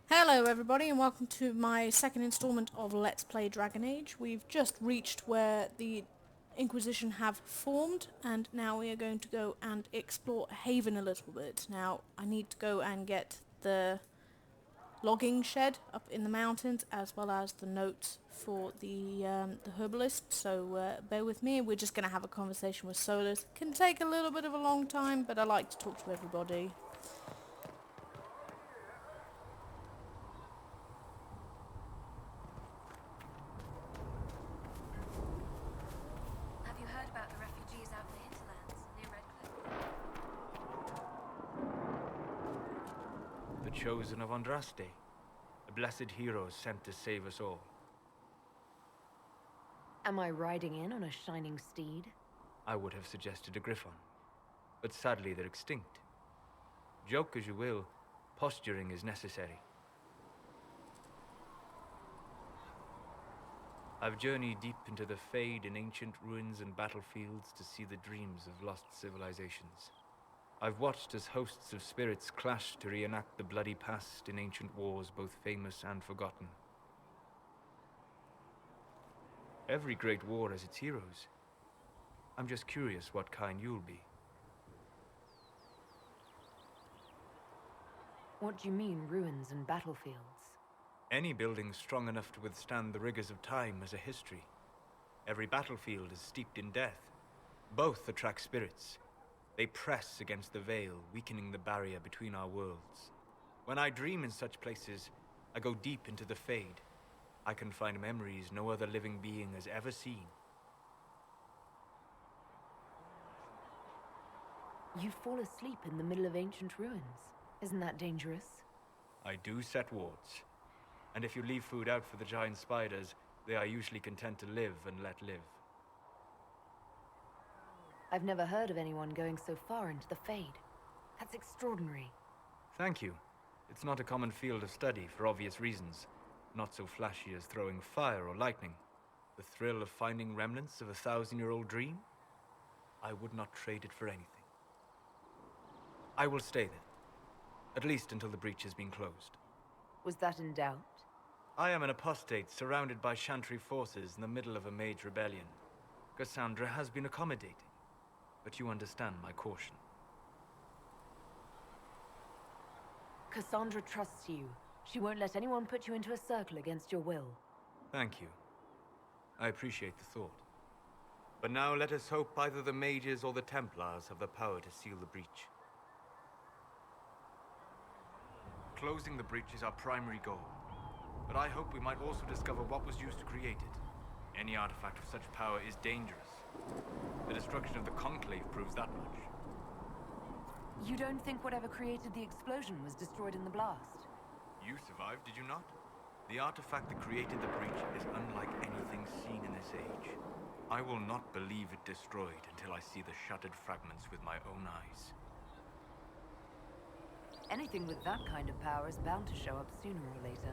Hello everybody and welcome to my second installment of Let's Play Dragon Age. We've just reached where the Inquisition have formed and now we are going to go and explore Haven a little bit. Now I need to go and get the logging shed up in the mountains as well as the notes for the herbalist, so bear with me. We're just going to have a conversation with Solus. Can take a little bit of a long time, but I like to talk to everybody. Have you heard about the refugees out in the Hinterlands, near Redcliffe? The chosen of Andraste, a blessed hero sent to save us all. Am I riding in on a shining steed? I would have suggested a griffon, but sadly they're extinct. Joke as you will, posturing is necessary. I've journeyed deep into the Fade in ancient ruins and battlefields to see the dreams of lost civilizations. I've watched as hosts of spirits clash to reenact the bloody past in ancient wars both famous and forgotten. Every great war has its heroes. I'm just curious what kind you'll be. What do you mean, ruins and battlefields? Any building strong enough to withstand the rigors of time has a history. Every battlefield is steeped in death. Both attract spirits. They press against the veil, weakening the barrier between our worlds. When I dream in such places, I go deep into the Fade. I can find memories no other living being has ever seen. You fall asleep in the middle of ancient ruins. Isn't that dangerous? I do set wards. And if you leave food out for the giant spiders, they are usually content to live and let live. I've never heard of anyone going so far into the Fade. That's extraordinary. Thank you. It's not a common field of study for obvious reasons. Not so flashy as throwing fire or lightning. The thrill of finding remnants of a 1,000-year-old dream? I would not trade it for anything. I will stay then. At least until the breach has been closed. Was that in doubt? I am an apostate surrounded by Chantry forces in the middle of a mage rebellion. Cassandra has been accommodating, but you understand my caution. Cassandra trusts you. She won't let anyone put you into a circle against your will. Thank you. I appreciate the thought. But now let us hope either the mages or the Templars have the power to seal the breach. Closing the breach is our primary goal. But I hope we might also discover what was used to create it. Any artifact of such power is dangerous. The destruction of the Conclave proves that much. You don't think whatever created the explosion was destroyed in the blast? You survived, did you not? The artifact that created the breach is unlike anything seen in this age. I will not believe it destroyed until I see the shattered fragments with my own eyes. Anything with that kind of power is bound to show up sooner or later.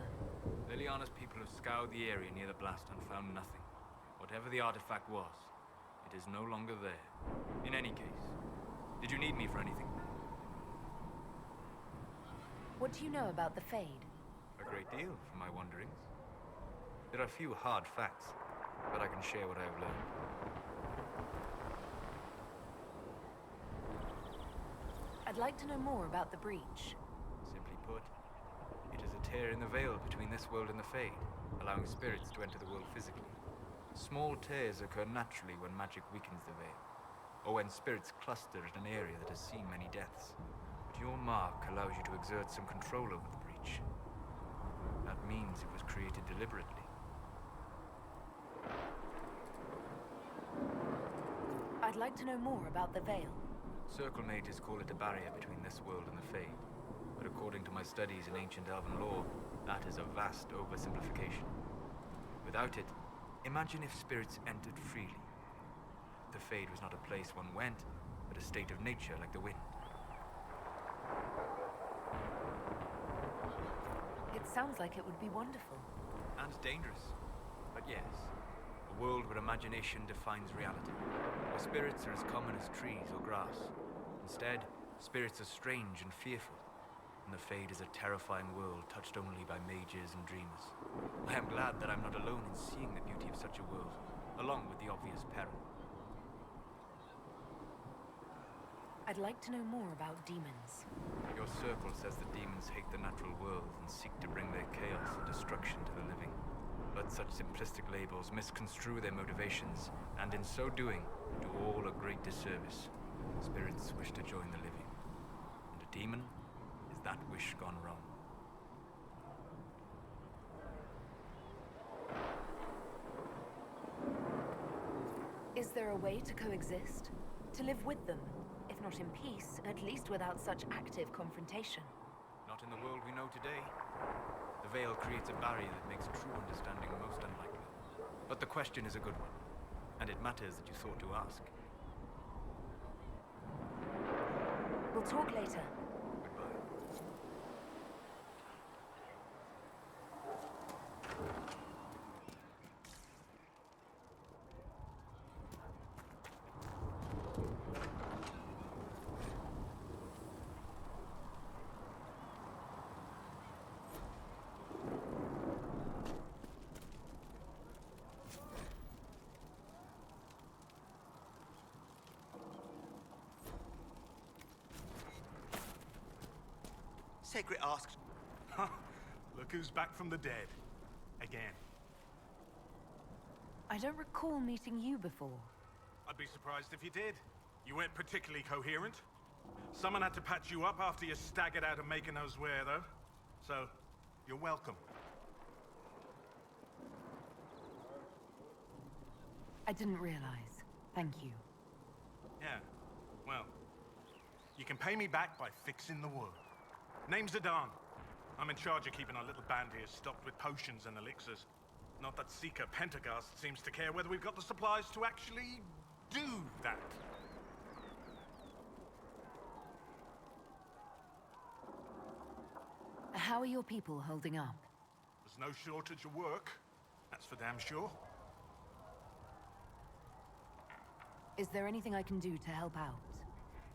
Liliana's people have scoured the area near the blast and found nothing. Whatever the artifact was, it is no longer there. In any case, did you need me for anything? What do you know about the Fade? A great deal from my wanderings. There are few hard facts, but I can share what I have learned. I'd like to know more about the breach. Simply put, it is a tear in the veil between this world and the Fade, allowing spirits to enter the world physically. Small tears occur naturally when magic weakens the veil, or when spirits cluster in an area that has seen many deaths. But your mark allows you to exert some control over the breach. That means it was created deliberately. I'd like to know more about the veil. Circle mages call it a barrier between this world and the Fade. But according to my studies in ancient elven lore, that is a vast oversimplification. Without it, imagine if spirits entered freely. The Fade was not a place one went, but a state of nature like the wind. It sounds like it would be wonderful. And dangerous. But yes, a world where imagination defines reality. Where spirits are as common as trees or grass. Instead, spirits are strange and fearful. and the Fade is a terrifying world touched only by mages and dreamers. I am glad that I'm not alone in seeing the beauty of such a world, along with the obvious peril. I'd like to know more about demons. Your circle says the demons hate the natural world and seek to bring their chaos and destruction to the living. But such simplistic labels misconstrue their motivations, and in so doing, do all a great disservice. Spirits wish to join the living, and a demon is that wish gone wrong. Is there a way to coexist? To live with them? If not in peace, at least without such active confrontation. Not in the world we know today. The veil creates a barrier that makes true understanding most unlikely. But the question is a good one, and it matters that you thought to ask. We'll talk later. Goodbye. Sacred asks. Look who's back from the dead. Again. I don't recall meeting you before. I'd be surprised if you did. You weren't particularly coherent. Someone had to patch you up after you staggered out of making knows where, though. So, you're welcome. I didn't realize. Thank you. Yeah, well, you can pay me back by fixing the wood. Name's Adan. I'm in charge of keeping our little band here stocked with potions and elixirs. Not that Seeker Pentagast seems to care whether we've got the supplies to actually do that. How are your people holding up? There's no shortage of work. That's for damn sure. Is there anything I can do to help out?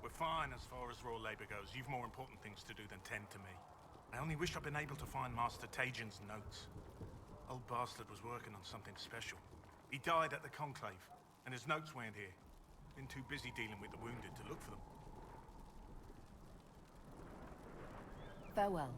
We're fine as far as raw labor goes. You've more important things to do than tend to me. I only wish I'd been able to find Master Tajin's notes. Old bastard was working on something special. He died at the Conclave, and his notes weren't here. Been too busy dealing with the wounded to look for them. Farewell.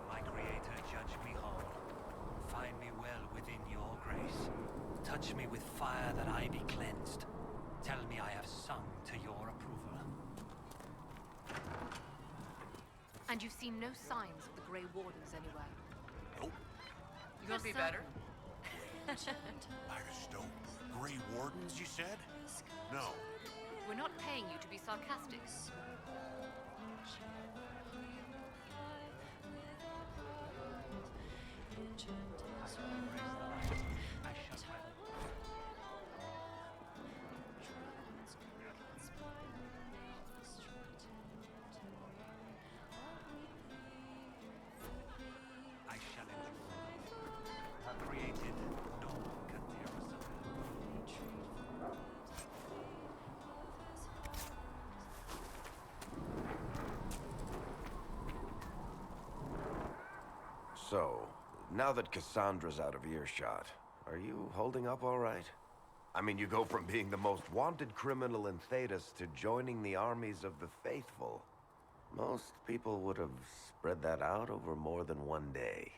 My Creator, judge me whole. Find me well within your grace. Touch me with fire that I be cleansed. Tell me I have sung to your approval. And you've seen no signs of the Grey Wardens anywhere? Nope. Could be better. By the stone. Grey Wardens, you said? No. We're not paying you to be sarcastic. I shall endure. Her created, no one can tear asunder. So, now that Cassandra's out of earshot, are you holding up all right? I mean, you go from being the most wanted criminal in Thedas to joining the armies of the faithful. Most people would have spread that out over more than one day.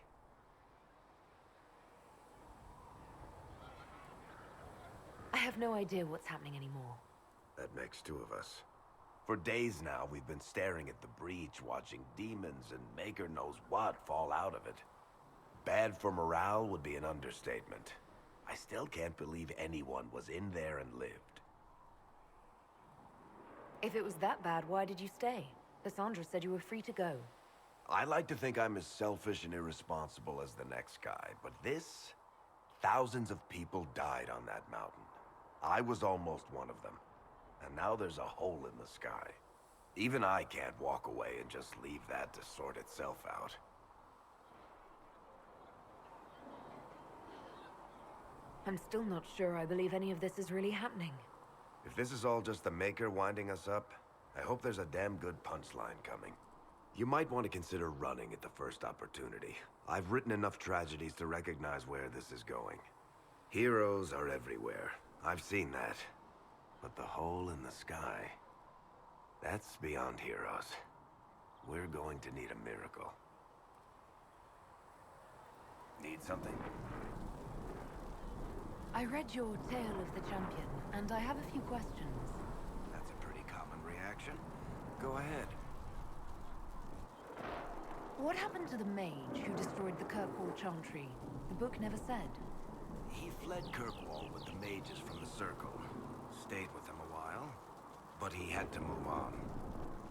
I have no idea what's happening anymore. That makes two of us. For days now, we've been staring at the breach, watching demons and Maker knows what fall out of it. Bad for morale would be an understatement. I still can't believe anyone was in there and lived. If it was that bad, why did you stay? Cassandra said you were free to go. I like to think I'm as selfish and irresponsible as the next guy, but this... Thousands of people died on that mountain. I was almost one of them. And now there's a hole in the sky. Even I can't walk away and just leave that to sort itself out. I'm still not sure I believe any of this is really happening. If this is all just the Maker winding us up, I hope there's a damn good punchline coming. You might want to consider running at the first opportunity. I've written enough tragedies to recognize where this is going. Heroes are everywhere. I've seen that. But the hole in the sky... that's beyond heroes. We're going to need a miracle. Need something? I read your Tale of the Champion, and I have a few questions. That's a pretty common reaction. Go ahead. What happened to the mage who destroyed the Kirkwall Chantry? The book never said. He fled Kirkwall with the mages from the Circle. Stayed with them a while, but he had to move on.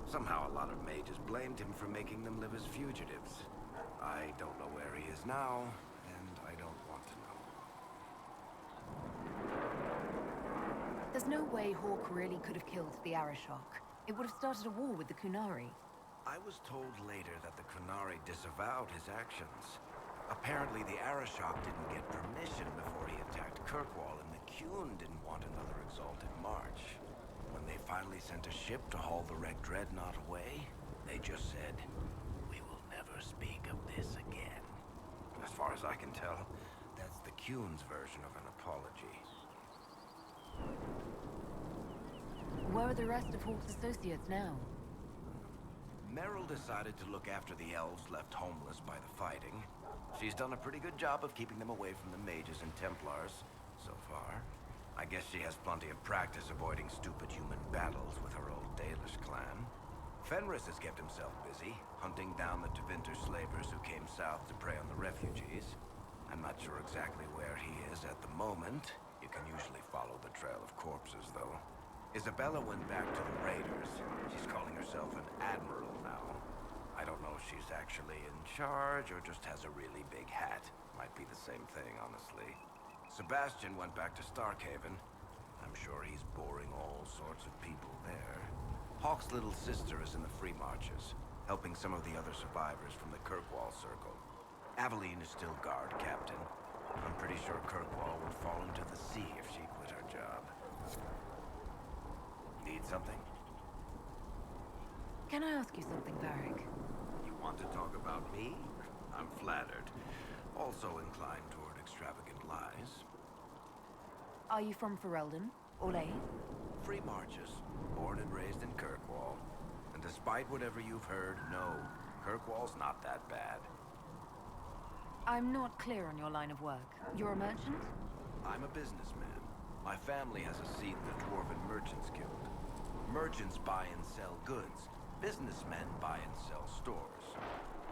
Somehow a lot of mages blamed him for making them live as fugitives. I don't know where he is now, and I don't want to know. There's no way Hawk really could have killed the Arishok. It would have started a war with the Kunari. I was told later that the Kunari disavowed his actions. Apparently the Arishok didn't get permission before he attacked Kirkwall, and the Qun didn't want another exalted march. When they finally sent a ship to haul the Red Dreadnought away, they just said, "We will never speak of this again." As far as I can tell, that's the Qun's version of an apology. Where are the rest of Hawk's associates now? Merrill decided to look after the elves left homeless by the fighting. She's done a pretty good job of keeping them away from the mages and Templars, so far. I guess she has plenty of practice avoiding stupid human battles with her old Dalish clan. Fenris has kept himself busy, hunting down the Tevinter slavers who came south to prey on the refugees. I'm not sure exactly where he is at the moment. You can usually follow the trail of corpses, though. Isabella went back to the raiders. She's calling herself an admiral now. I don't know if she's actually in charge or just has a really big hat. Might be the same thing, honestly. Sebastian went back to Starkhaven. I'm sure he's boring all sorts of people there. Hawk's little sister is in the Free Marches, helping some of the other survivors from the Kirkwall Circle. Aveline is still guard captain. I'm pretty sure Kirkwall would fall into the sea if she quit her job. Need something? Can I ask you something, Varric? You want to talk about me? I'm flattered. Also inclined toward extravagant lies. Are you from Ferelden? Orlais? Free Marches, born and raised in Kirkwall. And despite whatever you've heard, no, Kirkwall's not that bad. I'm not clear on your line of work. You're a merchant? I'm a businessman. My family has a seat in the Dwarven Merchants Guild. Merchants buy and sell goods. Businessmen buy and sell stores.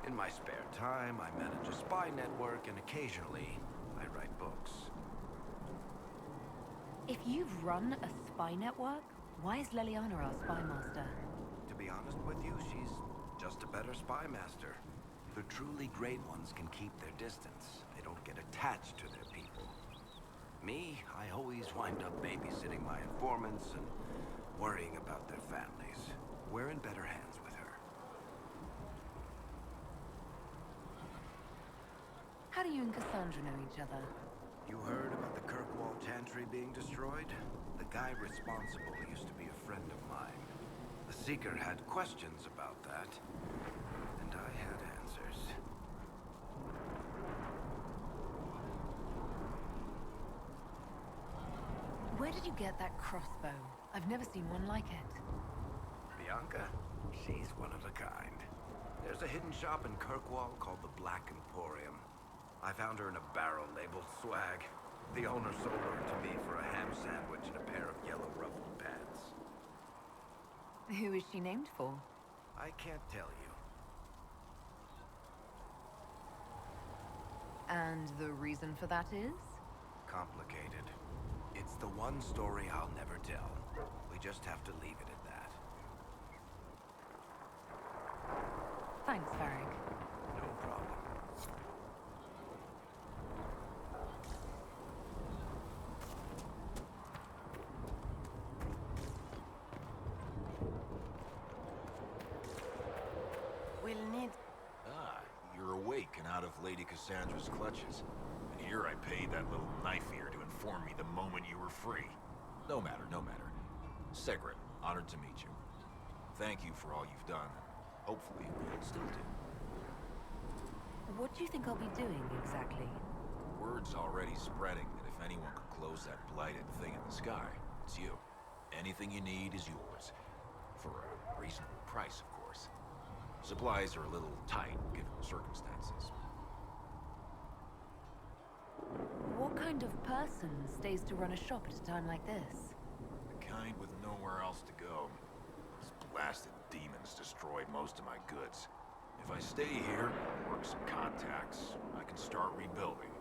In my spare time, I manage a spy network, and occasionally, I write books. If you've run a spy network, why is Leliana our spy master? To be honest with you, she's just a better spy master. The truly great ones can keep their distance. They don't get attached to their people. Me, I always wind up babysitting my informants and worrying about their families. We're in better hands with her. How do you and Cassandra know each other? You heard about the Kirkwall Chantry being destroyed? The guy responsible used to be a friend of mine. The Seeker had questions about that, and I had answers. Where did you get that crossbow? I've never seen one like it. Bianca, she's one of a kind. There's a hidden shop in Kirkwall called the Black Emporium. I found her in a barrel labeled swag. The owner sold her to me for a ham sandwich and a pair of yellow ruffled pants. Who is she named for? I can't tell you. And the reason for that is? Complicated. It's the one story I'll never tell. We just have to leave it at that. Thanks, Varric. No problem. We'll need... Ah, you're awake and out of Lady Cassandra's clutches. And here I paid that little knife-ear to inform me the moment you were free. No matter, no matter. Segret, honored to meet you. Thank you for all you've done. Hopefully, we'll still do. What do you think I'll be doing, exactly? Word's already spreading that if anyone could close that blighted thing in the sky, it's you. Anything you need is yours. For a reasonable price, of course. Supplies are a little tight, given the circumstances. What kind of person stays to run a shop at a time like this? The kind with nowhere else to go. Those blasted demons destroyed most of my goods. If I stay here, work some contacts, I can start rebuilding.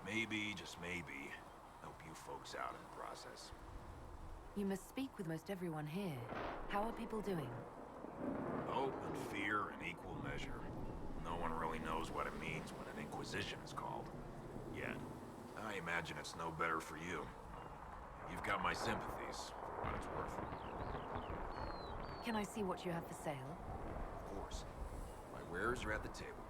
Maybe, just maybe, help you folks out in the process. You must speak with most everyone here. How are people doing? Hope and fear in equal measure. No one really knows what it means when an Inquisition is called. Yet. I imagine it's no better for you. You've got my sympathies, but it's worth it. Can I see what you have for sale? Of course. My wares are at the table.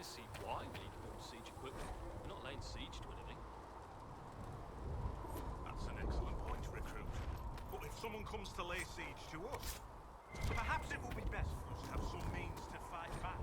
See why we need to build siege equipment. We're not laying siege to anything. That's an excellent point, recruit. But if someone comes to lay siege to us, perhaps it will be best for us to have some means to fight back.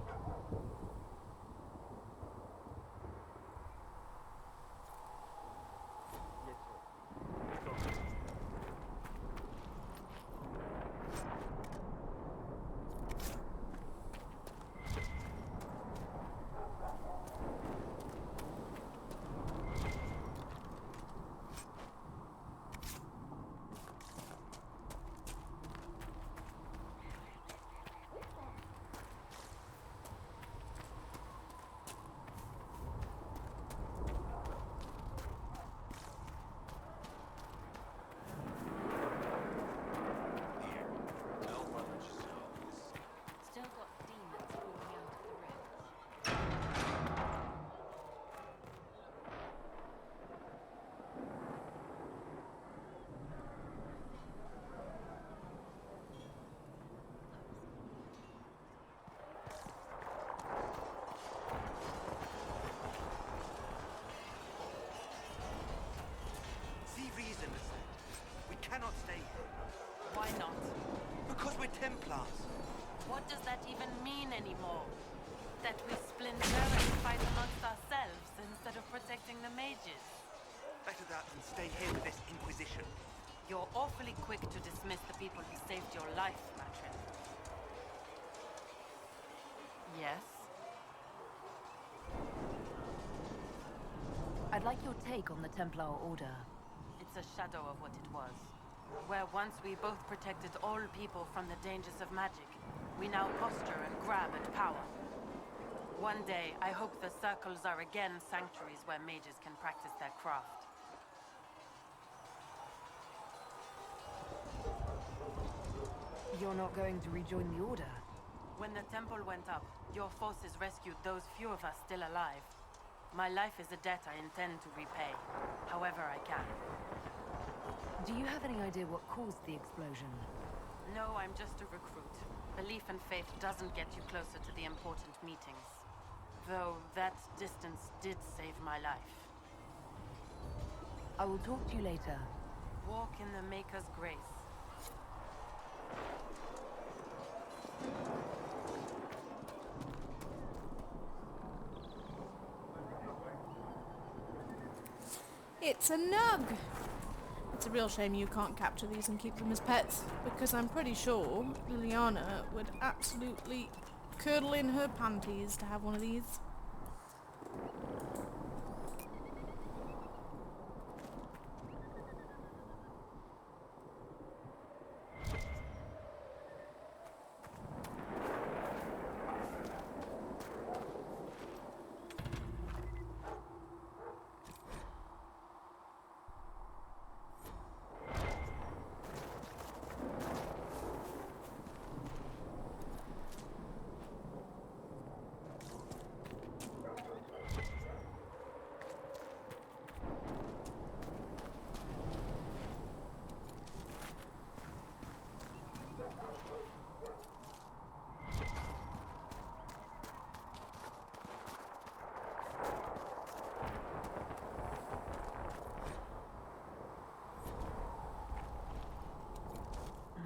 What does that even mean anymore? That we splinter and fight amongst ourselves instead of protecting the mages? Better that than stay here with this Inquisition. You're awfully quick to dismiss the people who saved your life, Matrin. Yes? I'd like your take on the Templar Order. It's a shadow of what it was. Where once we both protected all people from the dangers of magic, we now posture and grab at power. One day, I hope the circles are again sanctuaries where mages can practice their craft. You're not going to rejoin the Order? When the temple went up, your forces rescued those few of us still alive. My life is a debt I intend to repay, however I can. Do you have any idea what caused the explosion? No, I'm just a recruit. Belief and faith doesn't get you closer to the important meetings. Though that distance did save my life. I will talk to you later. Walk in the Maker's grace. It's a nug! It's a real shame you can't capture these and keep them as pets, because I'm pretty sure Liliana would absolutely curdle in her panties to have one of these.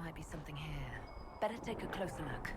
Might be something here. Better take a closer look.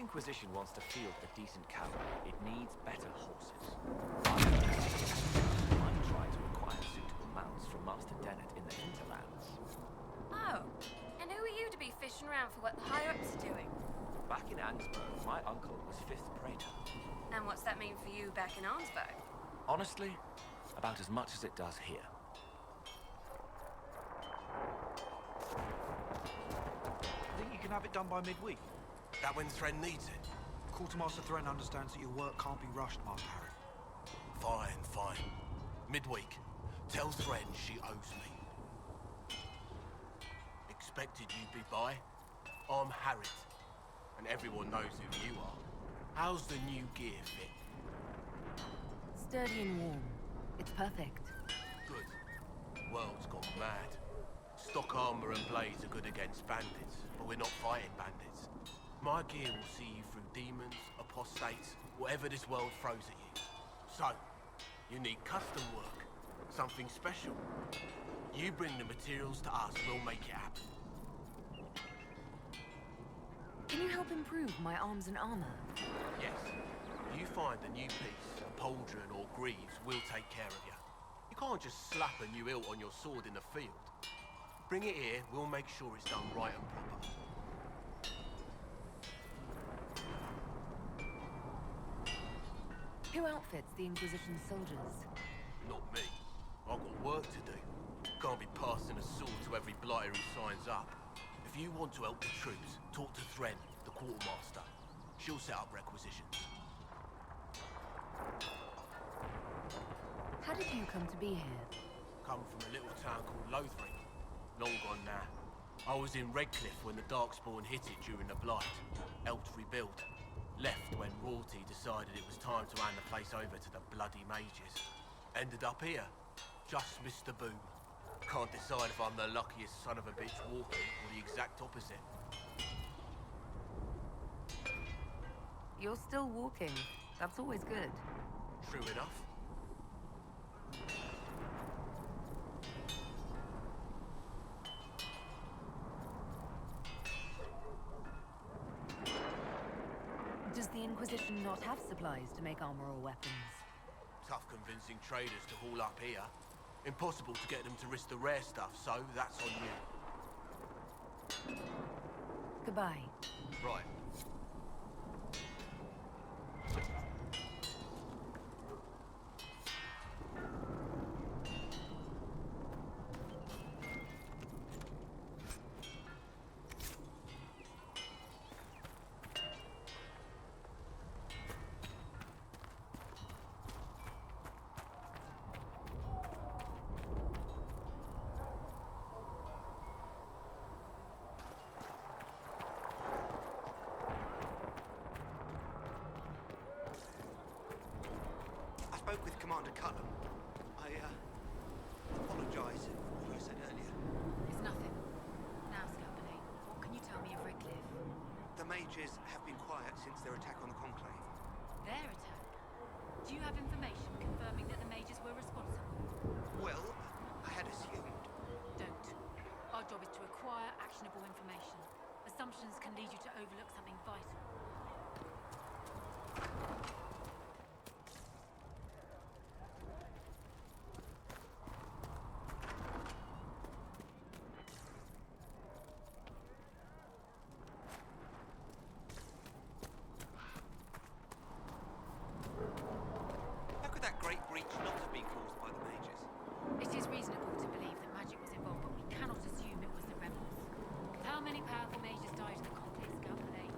Inquisition wants to field the decent cavalry, it needs better horses. I might try to acquire suitable mounts from Master Dennett in the Hinterlands. Oh, and who are you to be fishing around for what the higher-ups are doing? Back in Ansburg, my uncle was 5th Praetor. And what's that mean for you back in Arnsberg? Honestly, about as much as it does here. Think you can have it done by midweek? That when Thren needs it? Quartermaster Thren understands that your work can't be rushed, Master Harry. Fine, fine. Midweek. Tell Thren she owes me. Expected you'd be by. I'm Harriet, and everyone knows who you are. How's the new gear fit? Sturdy and warm. It's perfect. Good. World's gone mad. Stock armor and blades are good against bandits, but we're not fighting bandits. My gear will see you through demons, apostates, whatever this world throws at you. So, you need custom work, something special. You bring the materials to us, we'll make it happen. Can you help improve my arms and armor? Yes. You find a new piece, a pauldron or greaves, we'll take care of you. You can't just slap a new hilt on your sword in the field. Bring it here, we'll make sure it's done right and proper. Who outfits the Inquisition soldiers? Not me. I've got work to do. Can't be passing a sword to every blighter who signs up. If you want to help the troops, talk to Thren, the quartermaster. She'll set up requisitions. How did you come to be here? Come from a little town called Lothring. Long gone now. I was in Redcliffe when the Darkspawn hit it during the Blight. Helped rebuild. Left when Royalty decided it was time to hand the place over to the bloody mages. Ended up here. Just missed the boom. Can't decide if I'm the luckiest son of a bitch walking or the exact opposite. You're still walking. That's always good. True enough. Does the Inquisition not have supplies to make armor or weapons? Tough convincing traders to haul up here. Impossible to get them to risk the rare stuff, so that's on you. Goodbye. Right. I spoke with Commander Cullen. I apologize for what you said earlier. It's nothing. Now, Scapoli, what can you tell me of Redcliffe? The mages have been quiet since their attack on the Conclave. Their attack? Do you have information confirming that the mages were responsible? Well, I had assumed. Don't. Our job is to acquire actionable information. Assumptions can lead you to overlook something vital. How could that great breach not have been caused by the mages? It is reasonable to believe that magic was involved, but we cannot assume it was the rebels. How many powerful mages died in the Conclave, Scapoli?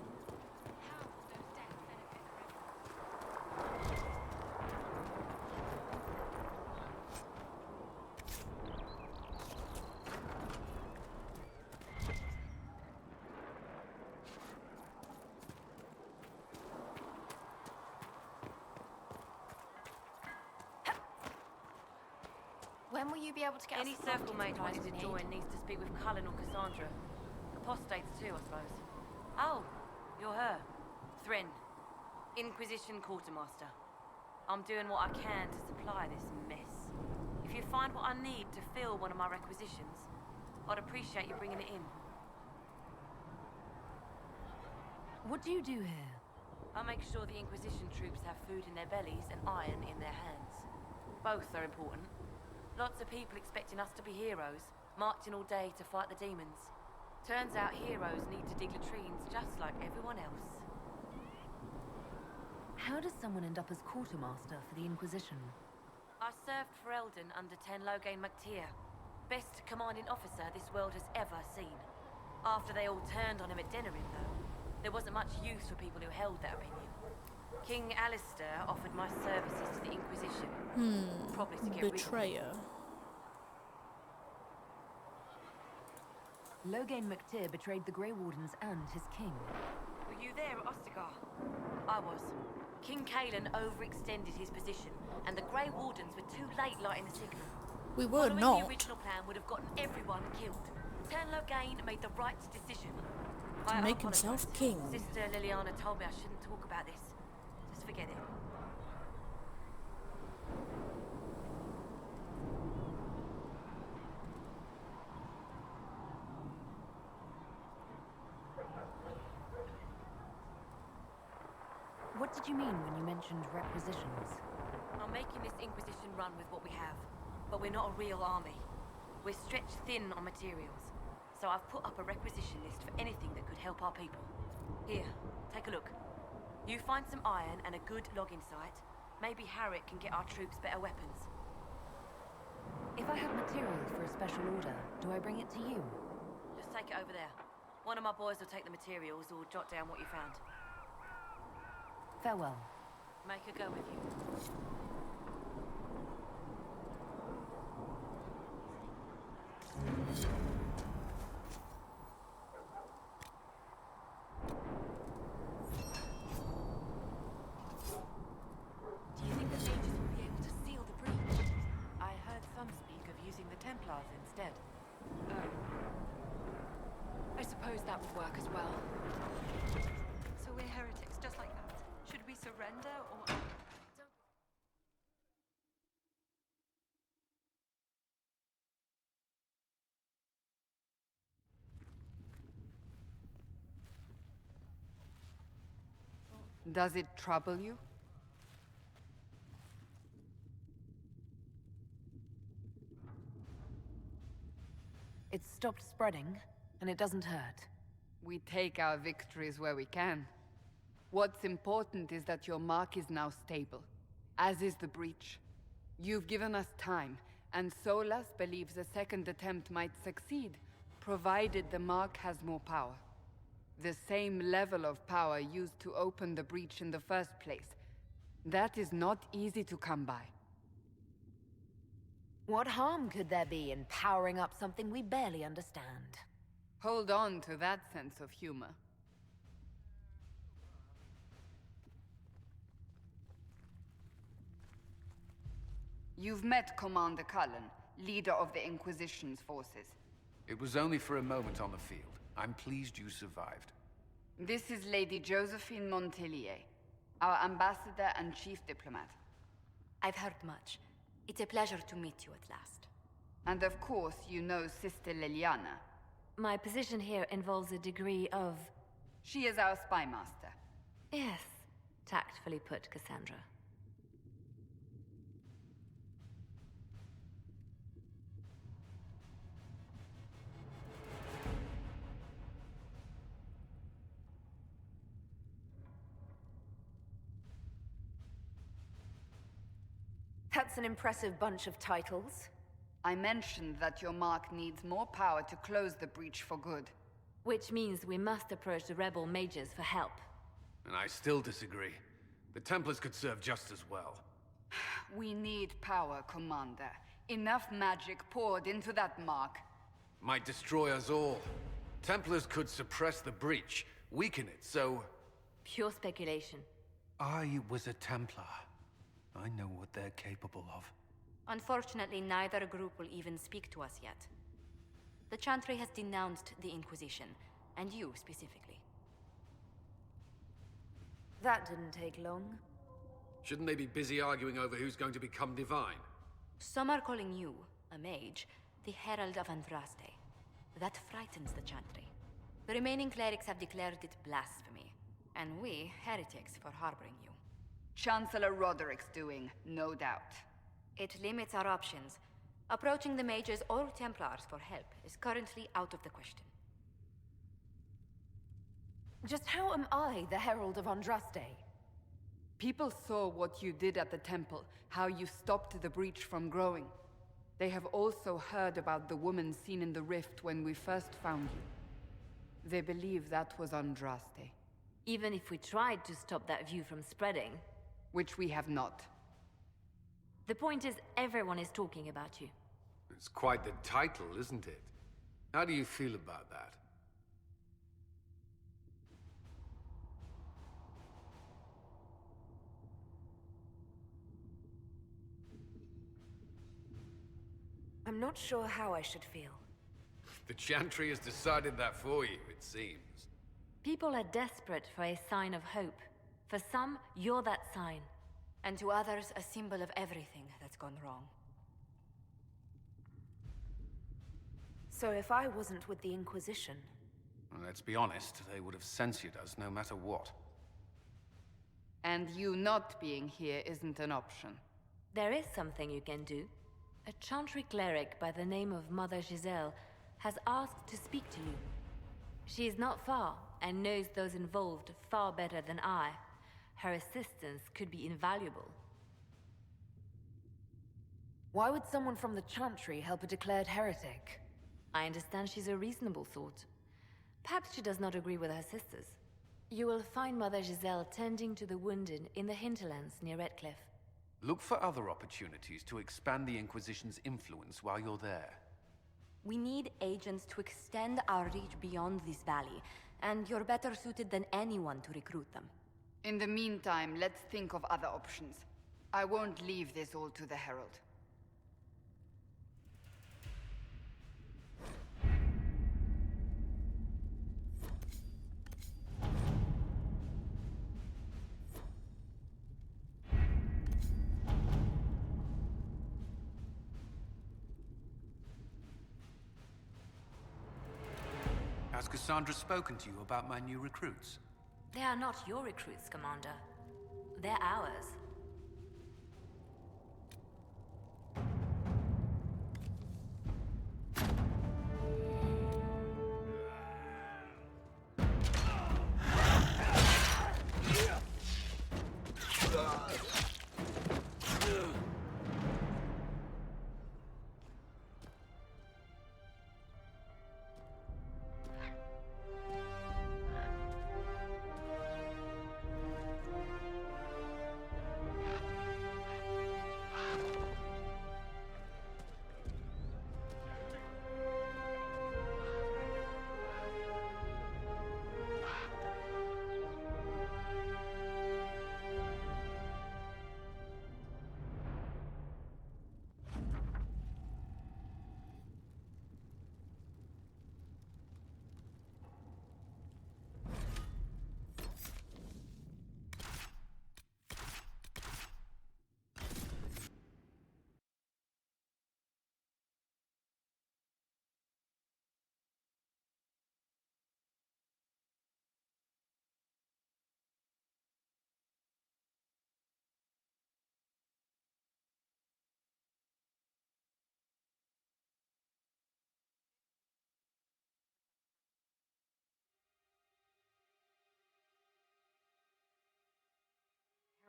How will those deaths benefit the rebels? When will you be able to get Any us circle mage supplies wanting we to need? join needs to speak with Cullen or Cassandra. Apostates too, I suppose. Oh, you're her. Thren. Inquisition Quartermaster. I'm doing what I can to supply this mess. If you find what I need to fill one of my requisitions, I'd appreciate you bringing it in. What do you do here? I'll make sure the Inquisition troops have food in their bellies and iron in their hands. Both are important. Lots of people expecting us to be heroes, marching all day to fight the demons. Turns out heroes need to dig latrines just like everyone else. How does someone end up as quartermaster for the Inquisition? I served for Eldon under 10 Loghain MacTier. Best commanding officer this world has ever seen. After they all turned on him at Denerim, though, there wasn't much use for people who held that opinion. King Alistair offered my services to the Inquisition. Probably to get Betrayer. Loghain MacTier betrayed the Grey Wardens and his king. Were you there at Ostagar? I was. King Kaelan overextended his position, and the Grey Wardens were too late lighting the signal. We were Following not. the original plan would have gotten everyone killed. Turn Loghain made the right decision. To make himself king. Sister Liliana told me I shouldn't talk about this. Just forget it. What did you mean when you mentioned requisitions? I'm making this Inquisition run with what we have, but we're not a real army. We're stretched thin on materials, so I've put up a requisition list for anything that could help our people. Here, take a look. You find some iron and a good logging site. Maybe Harriet can get our troops better weapons. If I have material for a special order, do I bring it to you? Just take it over there. One of my boys will take the materials or jot down what you found. Farewell. Make her go with you. Do you think the mages will be able to seal the breach? I heard some speak of using the Templars instead. Oh. I suppose that would work as well. So we're heretics just like that. Should we surrender or... Does it trouble you? It's stopped spreading, and it doesn't hurt. We take our victories where we can. What's important is that your mark is now stable, as is the breach. You've given us time, and Solas believes a second attempt might succeed, provided the mark has more power. The same level of power used to open the breach in the first place. That is not easy to come by. What harm could there be in powering up something we barely understand? Hold on to that sense of humor. You've met Commander Cullen, leader of the Inquisition's forces. It was only for a moment on the field. I'm pleased you survived. This is Lady Josephine Montelier, our ambassador and chief diplomat. I've heard much. It's a pleasure to meet you at last. And of course, you know Sister Liliana. My position here involves a degree of... She is our spy master. Yes, tactfully put, Cassandra. That's an impressive bunch of titles. I mentioned that your mark needs more power to close the breach for good. Which means we must approach the rebel mages for help. And I still disagree. The Templars could serve just as well. We need power, Commander. Enough magic poured into that mark. Might destroy us all. Templars could suppress the breach, weaken it, so... Pure speculation. I was a Templar. I know what they're capable of. Unfortunately, neither group will even speak to us yet. The Chantry has denounced the Inquisition, and you specifically. That didn't take long. Shouldn't they be busy arguing over who's going to become divine? Some are calling you, a mage, the Herald of Andraste. That frightens the Chantry. The remaining clerics have declared it blasphemy. And we, heretics, for harboring you. Chancellor Roderick's doing, no doubt. It limits our options. Approaching the mages or Templars for help is currently out of the question. Just how am I the Herald of Andraste? People saw what you did at the temple, how you stopped the breach from growing. They have also heard about the woman seen in the rift when we first found you. They believe that was Andraste. Even if we tried to stop that view from spreading. Which we have not. The point is, everyone is talking about you. It's quite the title, isn't it? How do you feel about that? I'm not sure how I should feel. The Chantry has decided that for you, it seems. People are desperate for a sign of hope. For some, you're that sign. And to others, a symbol of everything that's gone wrong. So if I wasn't with the Inquisition... Well, let's be honest, they would have censored us no matter what. And you not being here isn't an option. There is something you can do. A Chantry cleric by the name of Mother Giselle has asked to speak to you. She is not far, and knows those involved far better than I. Her assistance could be invaluable. Why would someone from the Chantry help a declared heretic? I understand she's a reasonable sort. Perhaps she does not agree with her sisters. You will find Mother Giselle tending to the wounded in the Hinterlands near Redcliffe. Look for other opportunities to expand the Inquisition's influence while you're there. We need agents to extend our reach beyond this valley, and you're better suited than anyone to recruit them. In the meantime, let's think of other options. I won't leave this all to the Herald. Has Cassandra spoken to you about my new recruits? They are not your recruits, Commander. They're ours.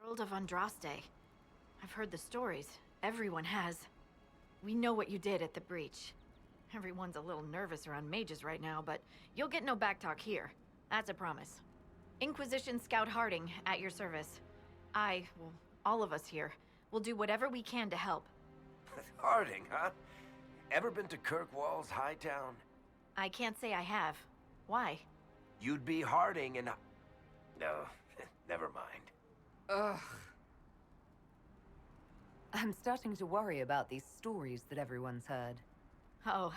Herald of Andraste. I've heard the stories. Everyone has. We know what you did at the breach. Everyone's a little nervous around mages right now, but you'll get no backtalk here. That's a promise. Inquisition Scout Harding, at your service. Well, all of us here, will do whatever we can to help. Harding, huh? Ever been to Kirkwall's Hightown? I can't say I have. Why? You'd be Harding and... No, never mind. Ugh. I'm starting to worry about these stories that everyone's heard. Oh,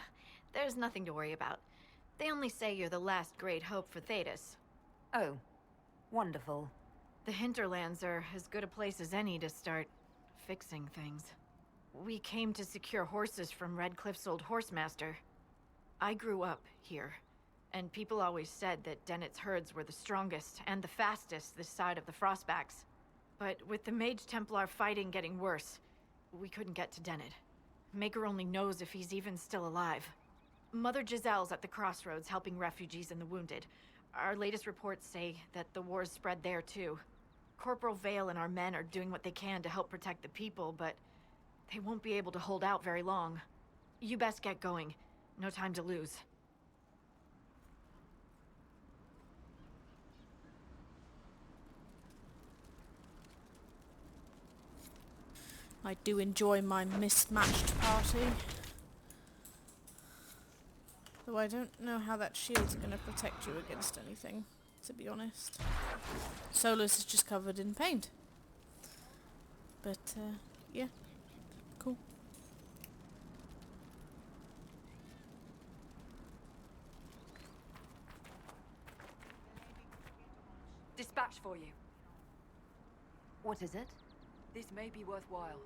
there's nothing to worry about. They only say you're the last great hope for Thetis. Oh, wonderful. The Hinterlands are as good a place as any to start fixing things. We came to secure horses from Redcliffe's old horsemaster. I grew up here. And people always said that Dennett's herds were the strongest and the fastest this side of the Frostbacks. But with the Mage Templar fighting getting worse, we couldn't get to Dennett. Maker only knows if he's even still alive. Mother Giselle's at the crossroads helping refugees and the wounded. Our latest reports say that the war's spread there too. Corporal Vale and our men are doing what they can to help protect the people, but they won't be able to hold out very long. You best get going. No time to lose. I do enjoy my mismatched party. Though I don't know how that shield's going to protect you against anything, to be honest. Solus is just covered in paint. But, yeah. Cool. Dispatch for you. What is it? This may be worthwhile.